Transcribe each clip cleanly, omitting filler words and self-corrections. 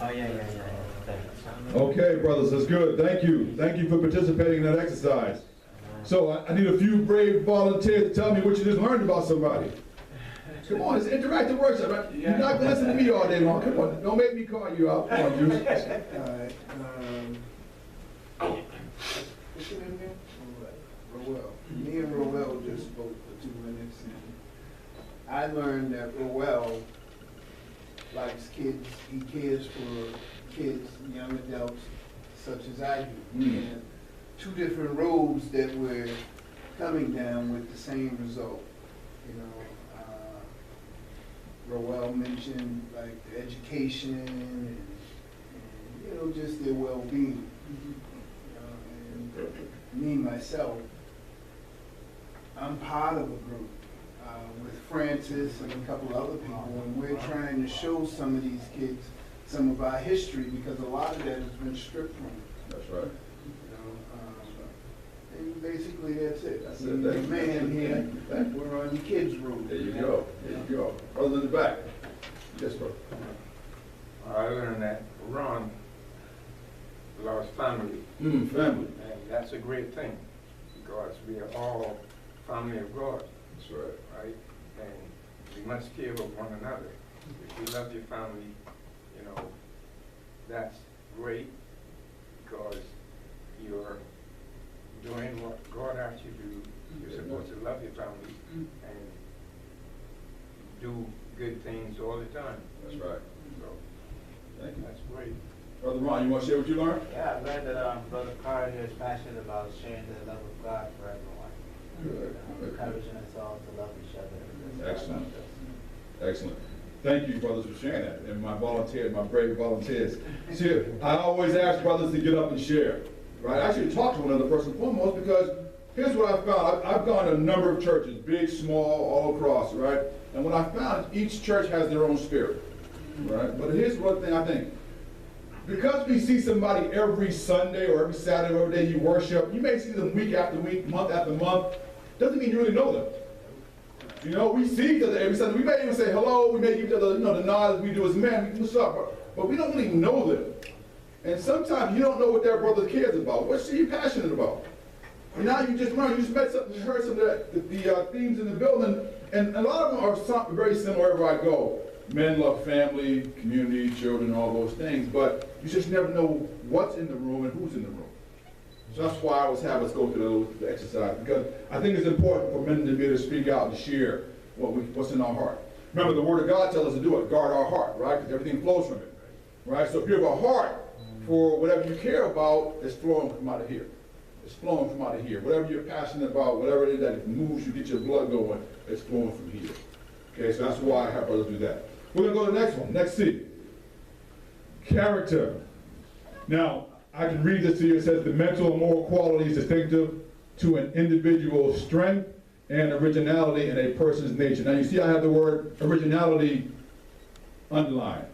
Oh, yeah. Thanks. Okay, brothers, that's good. Thank you. Thank you for participating in that exercise. So I need a few brave volunteers to tell me what you just learned about somebody. Come on, it's interactive workshop. Right? You're not going to listen to me all day long. Come on, don't make me call you out. Come on, Juice. All right. What's your name again? Roel. Me and Roel just spoke for 2 minutes, and I learned that Roel likes kids. He cares for kids, young adults, such as I do. And 2 different roads that were coming down with the same result. You know, Roel mentioned like the education and you know, just their well-being. And me, myself, I'm part of a group with Francis and a couple of other people, and we're trying to show some of these kids some of our history, because a lot of that has been stripped from them. That's right. You know, and basically that's it. That's it. Thank you. Man here, Thank you. we're on the kids' road. There you go. There you go. Brother in the back. Yes, bro. I learned that Ron lost family, Family. and that's a great thing, because we are all family of God, That's right. right? And we must care for one another. If you love your family, you know, that's great, because you're doing what God asked you to do. You're supposed to love your family and do good things all the time. That's right. So Thank you. that's great. Brother Ron, you want to share what you learned? Yeah, I learned that Brother Carr here is passionate about sharing the love of God for everyone. Good. Encouraging us all to love each other. Excellent. Excellent. Thank you, brothers, for sharing that. And my volunteers, my brave volunteers. See, I always ask brothers to get up and share. Right? I should talk to one other person foremost, because here's what I found. I've gone to a number of churches, big, small, all across, right? And what I found is each church has their own spirit, right? But here's one thing I think. Because we see somebody every Sunday or every Saturday or every day you worship, you may see them week after week, month after month, doesn't mean you really know them. You know, we see each other every Sunday. We may even say hello, we may give each other, you know, the nod as we do as men, what's up? But we don't really know them. And sometimes you don't know what their brother cares about. What's he passionate about? And now you just learned, you just met something, you heard some of the themes in the building, and a lot of them are very similar wherever I go. Men love family, community, children, all those things, but you just never know what's in the room and who's in the room. So that's why I always have us go through the exercise, because I think it's important for men to be able to speak out and share what's in our heart. Remember, the Word of God tells us to do it, guard our heart, right? Because everything flows from it, right? So if you have a heart for whatever you care about, it's flowing from out of here. It's flowing from out of here. Whatever you're passionate about, whatever it is that moves you, get your blood going, it's flowing from here. Okay, so that's why I have brothers do that. We're going to go to the next one. Next C. Character. Now, I can read this to you. It says the mental and moral qualities distinctive to an individual's strength and originality in a person's nature. Now, you see I have the word originality underlined,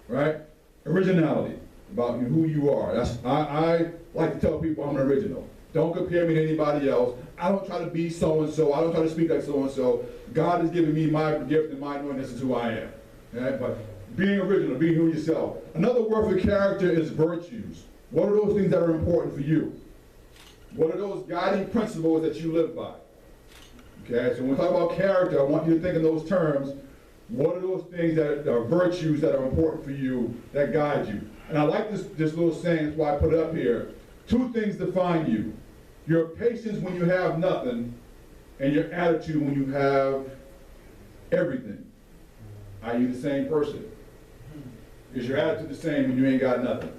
right? Originality, about who you are. I like to tell people I'm an original. Don't compare me to anybody else. I don't try to be so-and-so. I don't try to speak like so-and-so. God has given me my gift and my knowing this is who I am. Okay? But being original, being who yourself. Another word for character is virtues. What are those things that are important for you? What are those guiding principles that you live by? Okay, so when we talk about character, I want you to think in those terms. What are those things that are virtues that are important for you, that guide you? And I like this little saying, that's why I put it up here. 2 things define you. Your patience when you have nothing, and your attitude when you have everything. Are you the same person? Is your attitude the same when you ain't got nothing?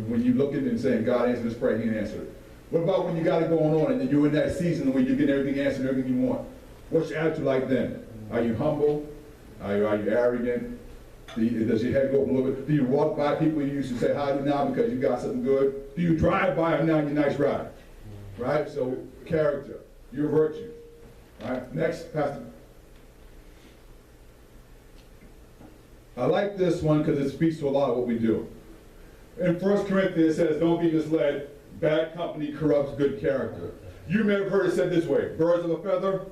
When you look at it and saying, God answered this prayer, he didn't answer it. What about when you got it going on and you're in that season when you're getting everything answered, everything you want? What's your attitude like then? Are you humble? Are you arrogant? Does your head go up a little bit? Do you walk by people you used to say hi to now because you got something good? Do you drive by them now in your nice ride? Right? So, character, your virtue. All right, next, Pastor. I like this one because it speaks to a lot of what we do. In 1 Corinthians it says, don't be misled, bad company corrupts good character. You may have heard it said this way, birds of a feather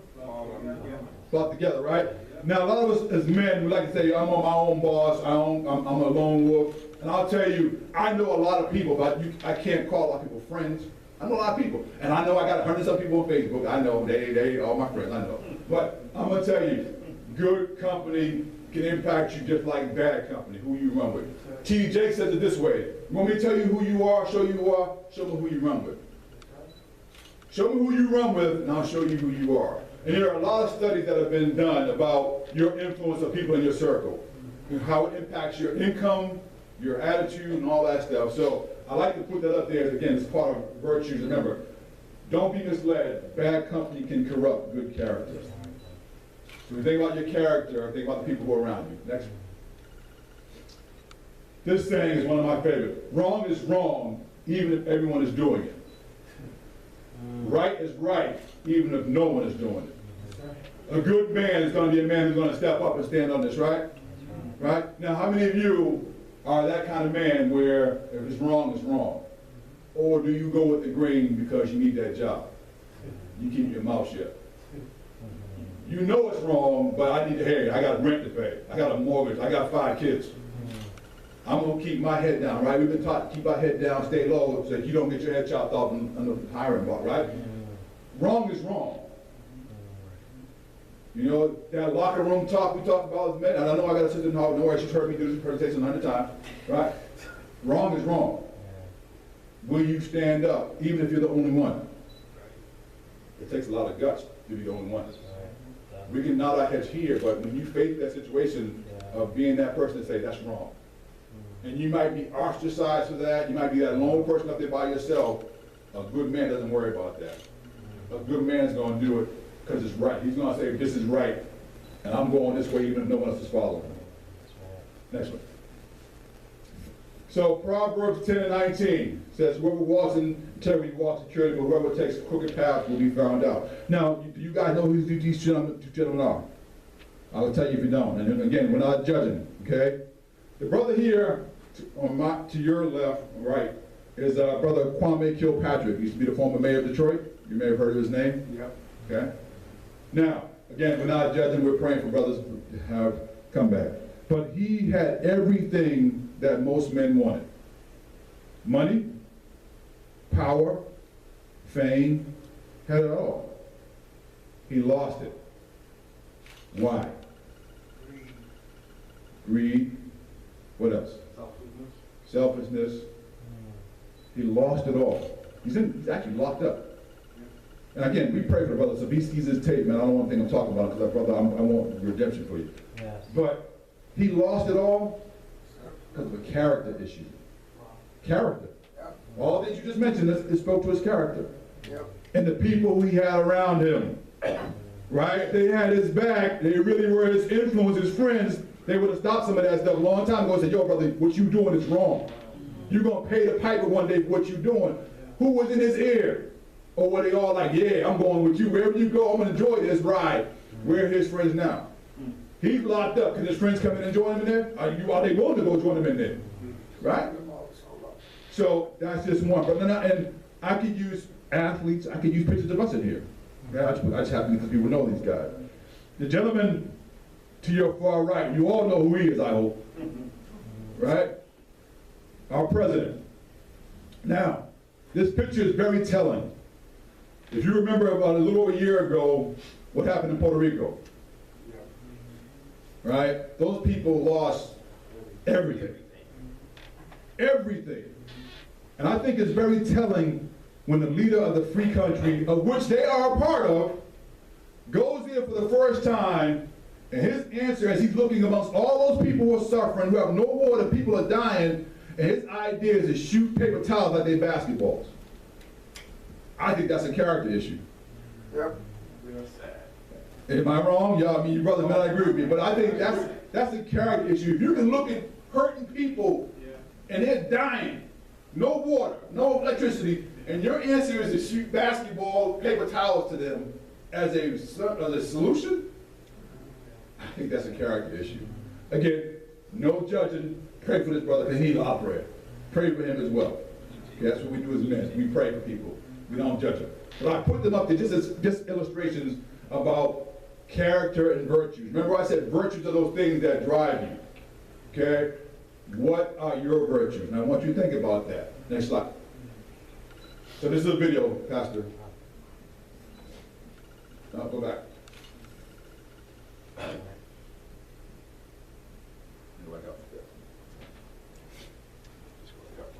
flock together, right? Now, a lot of us as men, we like to say, I'm on my own boss, I'm a lone wolf. And I'll tell you, I know a lot of people, but I can't call a lot of people friends. I know a lot of people. And I know I got hundreds of people on Facebook. I know, they all my friends, I know. But I'm gonna tell you, good company can impact you just like bad company, who you run with. T.D. Jakes says it this way: you want me to tell you who you are, show you who you are, show me who you run with. Show me who you run with, and I'll show you who you are. And there are a lot of studies that have been done about your influence of people in your circle, and how it impacts your income, your attitude, and all that stuff. So I like to put that up there, again, as part of virtues. Remember, don't be misled. Bad company can corrupt good character. So when you think about your character, think about the people who are around you. Next one. This saying is one of my favorites. Wrong is wrong, even if everyone is doing it. Right is right, even if no one is doing it. A good man is going to be a man who's going to step up and stand on this, right? Right? Now, how many of you are that kind of man where if it's wrong, it's wrong? Or do you go with the grain because you need that job? You keep your mouth shut. You know it's wrong, but I need to hear it. I got rent to pay. I got a mortgage. I got 5 kids. I'm going to keep my head down, right? We've been taught to keep our head down, stay low, so that you don't get your head chopped off on the hiring block, right? Wrong is wrong. You know, that locker room talk we talk about as men, and I know I got a sister in Harvard, no worries, she's heard me do this presentation 100 times, right? Wrong is wrong. Will you stand up, even if you're the only one? It takes a lot of guts to be the only one. We can nod our heads here, but when you face that situation of being that person and say, that's wrong. And you might be ostracized for that, you might be that lone person up there by yourself. A good man doesn't worry about that. A good man's going to do it because it's right. He's going to say, this is right, and I'm going this way even if no one else is following me. Next one. So Proverbs 10 and 19 says, whoever walks in integrity walks in purity, but whoever takes crooked paths will be found out. Now, you guys know who these gentlemen are. I'll tell you if you don't. And again, we're not judging, okay? The brother here, to your left, right, is Brother Kwame Kilpatrick. He used to be the former mayor of Detroit. You may have heard of his name. Yep. Okay? Now, again, we're not judging, we're praying for brothers to have come back. But he had everything that most men wanted. Money, power, fame, had it all. He lost it. Why? Greed. What else? Selfishness. He lost it all. He's actually locked up. And again, we pray for the brother. So if he sees this tape, man, I don't want to think I'm talking about it because, brother, I want redemption for you. Yes. But he lost it all because of a character issue. Character. Yep. All that you just mentioned, it spoke to his character. Yep. And the people he had around him. Right? They had his back. They really were his influence, his friends. They would have stopped some of that stuff a long time ago and said, yo, brother, what you doing is wrong. You're going to pay the piper one day for what you're doing. Who was in his ear? Or were they all like, yeah, I'm going with you. Wherever you go, I'm going to enjoy this ride. Where are his friends now? He's locked up. Can his friends come in and join him in there? Are they willing to go join him in there? Right? So that's just one. And I could use athletes. I could use pictures of us in here. I just happen because people know these guys. The gentleman to your far right, you all know who he is, I hope. Right? Our president. Now, this picture is very telling. If you remember about a little over a year ago, what happened in Puerto Rico? Right? Those people lost everything. Everything. And I think it's very telling when the leader of the free country, of which they are a part of, goes in for the first time, and his answer as he's looking amongst all those people who are suffering, who have no water, people are dying, and his idea is to shoot paper towels like they're basketballs. I think that's a character issue. Yep. Am I wrong? Y'all, I mean, your brother may not agree with me, but I think that's a character issue. If you can look at hurting people and they're dying, no water, no electricity, and your answer is to shoot basketball, paper towels to them as a solution, I think that's a character issue. Again, no judging. Pray for this brother because he's an operator. Pray for him as well. Okay, that's what we do as men. We pray for people. We don't judge them. But I put them up there just as illustrations about character and virtues. Remember I said virtues are those things that drive you. Okay? What are your virtues? Now I want you to think about that. Next slide. So this is a video, Pastor. Now go back. Go back up. Just go back up.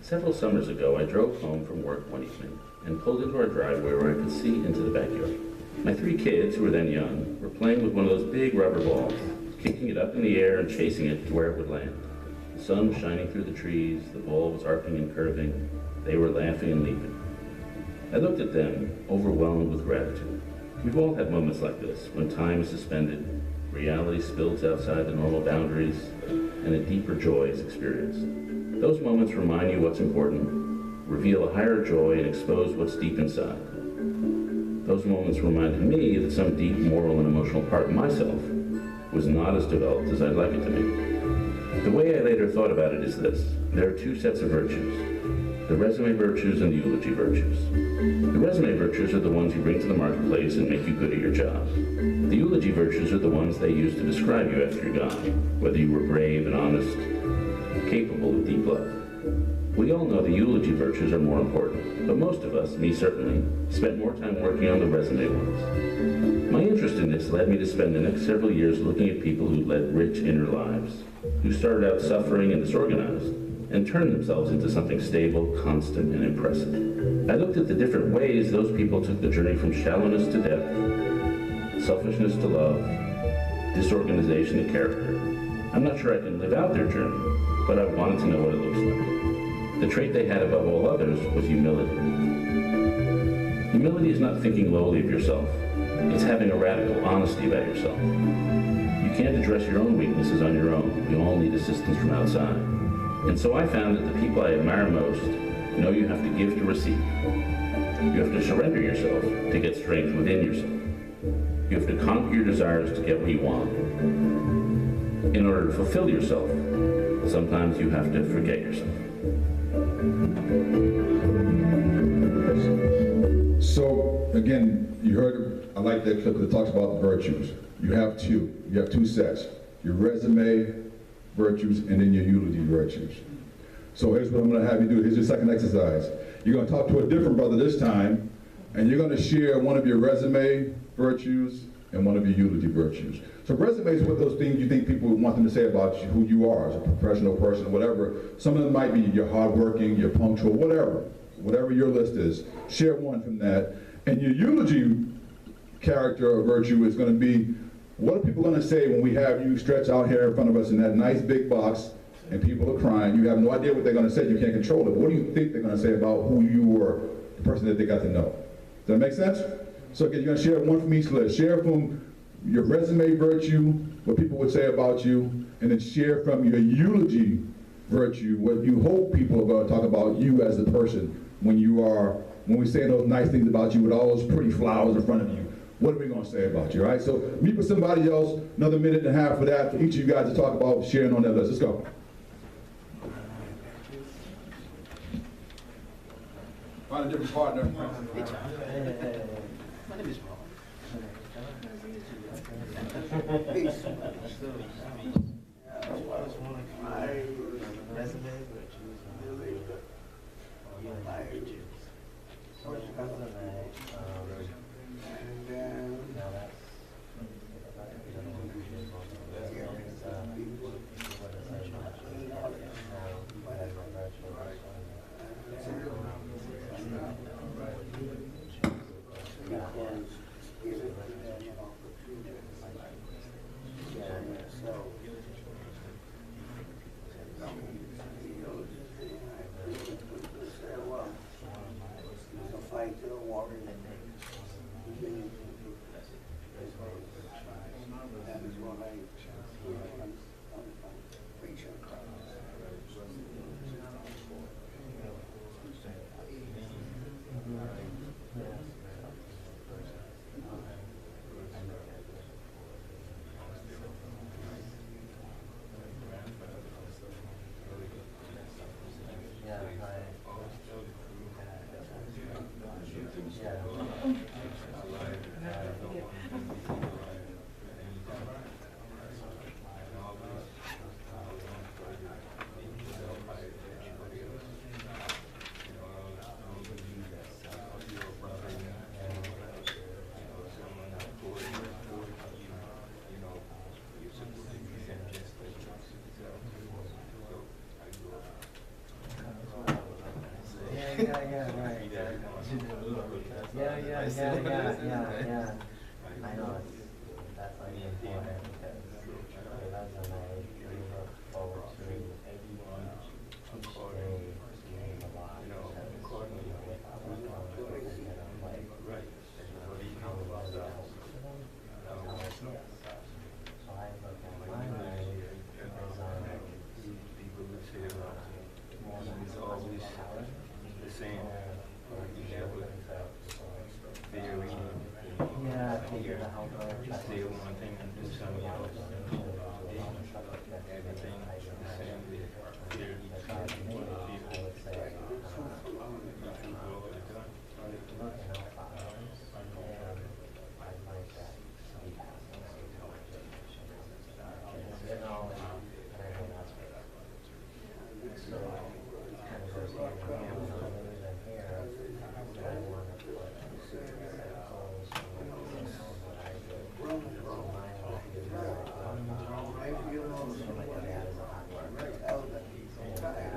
Several summers ago, I drove home from work one evening and pulled into our driveway where I could see into the backyard. My 3 kids, who were then young, were playing with one of those big rubber balls, kicking it up in the air and chasing it to where it would land. The sun was shining through the trees, the ball was arcing and curving, they were laughing and leaping. I looked at them, overwhelmed with gratitude. We've all had moments like this, when time is suspended, reality spills outside the normal boundaries, and a deeper joy is experienced. Those moments remind you what's important, reveal a higher joy, and expose what's deep inside. Those moments reminded me that some deep moral and emotional part of myself was not as developed as I'd like it to be. The way I later thought about it is this. There are 2 sets of virtues, the resume virtues and the eulogy virtues. The resume virtues are the ones you bring to the marketplace and make you good at your job. The eulogy virtues are the ones they use to describe you after you're gone, whether you were brave and honest, capable of deep love. We all know the eulogy virtues are more important, but most of us, me certainly, spent more time working on the resume ones. My interest in this led me to spend the next several years looking at people who led rich inner lives, who started out suffering and disorganized, and turned themselves into something stable, constant, and impressive. I looked at the different ways those people took the journey from shallowness to depth, selfishness to love, disorganization to character. I'm not sure I can live out their journey, but I wanted to know what it looks like. The trait they had above all others was humility. Humility is not thinking lowly of yourself. It's having a radical honesty about yourself. You can't address your own weaknesses on your own. We all need assistance from outside. And so I found that the people I admire most know you have to give to receive. You have to surrender yourself to get strength within yourself. You have to conquer your desires to get what you want. In order to fulfill yourself, sometimes you have to forget yourself. So, again, you heard, I like that clip that talks about the virtues. You have 2. You have 2 sets. Your resume virtues and then your eulogy virtues. So here's what I'm going to have you do. Here's your second exercise. You're going to talk to a different brother this time, and you're going to share one of your resume virtues and one of your eulogy virtues. So resumes are what those things you think people want them to say about you, who you are as a professional person, whatever. Some of them might be you're hardworking, you're punctual, whatever your list is. Share one from that. And your eulogy character or virtue is going to be, what are people going to say when we have you stretch out here in front of us in that nice big box and people are crying? You have no idea what they're going to say. You can't control it. But what do you think they're going to say about who you were, the person that they got to know? Does that make sense? So again, you're going to share one from each list. Share from your resume virtue, what people would say about you, and then share from your eulogy virtue, what you hope people are going to talk about you as a person when we say those nice things about you with all those pretty flowers in front of you. What are we going to say about you, all right? So meet with somebody else, another minute and a half for that, for each of you guys to talk about sharing on that list. Let's go. Find a different partner. My name is Paul. My resume, which is really good. My fight to the water. That is what I preach on. right. Yeah. I know that's like important because it doesn't we look forward to each day being a lot. With our so I look at my life as always the same. Yeah, I figure to help her. Just do one thing and do something else. Everything the same. I would say, I'd like that to be passed on to the next generation. You know, and I think that's what so it kind of goes hand in hand with other than here. But I want to put goals for what I do. So mine would be so my dad is a hard worker. And dad is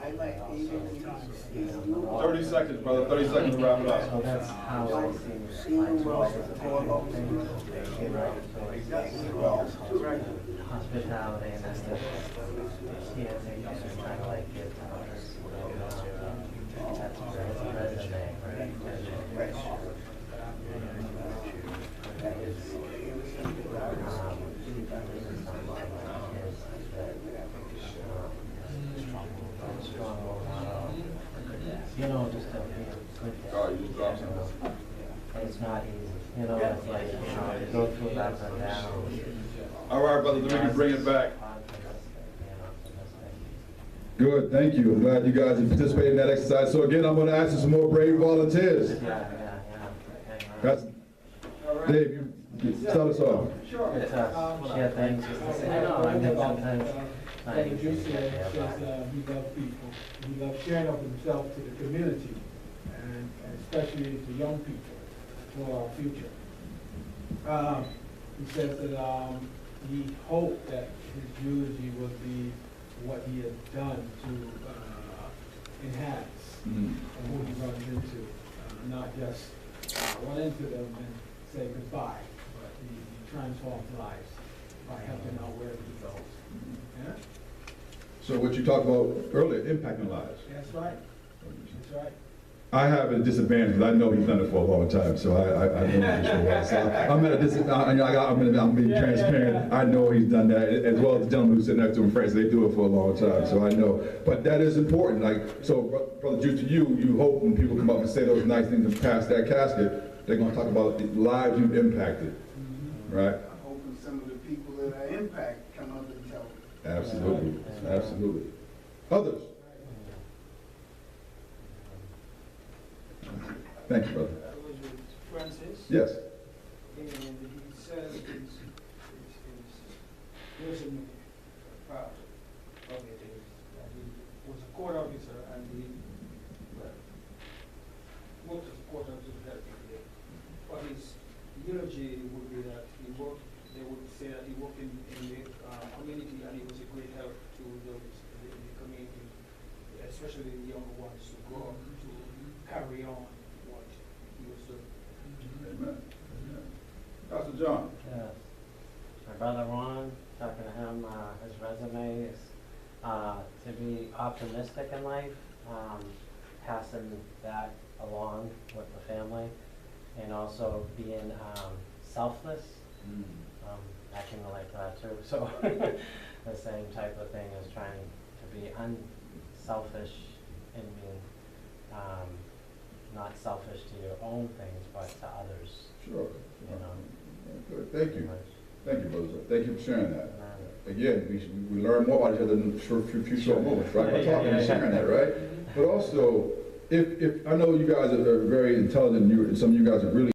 I might even use 30 seconds, brother, 30 seconds to wrap it up. so that's how I see my choice as a thing. You know, so it's hospitality and that's the caring and kind of like give to others. That's a resume, right? Strong role model. You know, just to be a good dad. All right, you just dropped something. And it's not easy. You know, it's like, you know, you go through ups and downs. All right, brother, let me bring it back. Optimistic and optimistic. Good, thank you. I'm glad you guys have participated in that exercise. So again, I'm going to ask you some more brave volunteers. Yeah. That's, Dave, you start us off. It's share things just to say, I know, I mean, sometimes. Brother Juicy says he loves people. He loves sharing of himself to the community, and especially to young people, for our future. He says that he hoped that his eulogy would be what he has done to enhance who he runs into, not just run into them and say goodbye, but he transforms lives by helping out wherever he goes. Yeah? So what you talked about earlier, impacting lives. That's right. That's right. I have a disadvantage because I know he's done it for a long time, so I know he's for a while. So I'm at a disadvantage. I'm being transparent. I know he's done that, as well as the gentleman who's sitting next to him, Francis. They do it for a long time, so I know. But that is important. Like, so, Brother Juice, to you hope when people come up and say those nice things and pass that casket, they're going to talk about the lives you've impacted, right? I'm hoping some of the people that I impact come up and tell me. Absolutely, absolutely. Others? Thank you, brother. I was with Francis. Yes. And he says his resume proud of it is that he was a court officer and he worked as a court officer to help people. But his eulogy would be that he worked, they would say that he worked in the community and he was a great help to those in the community, especially the younger ones to grow up, to carry on what he was doing. Amen. Amen. Pastor John. Yes. My brother Ron, talking to him, his resume is to be optimistic in life, passing that along with the family, and also being selfless. I can relate to that too. So the same type of thing as trying to be unselfish and being not selfish to your own things, but to others. Sure. You know. Good. Thank you. Thank you, brother. Thank you for sharing that. And, Again, we learn more about each other in few moments, right? We're talking and sharing that, right? But also, if I know you guys are very intelligent, and some of you guys are really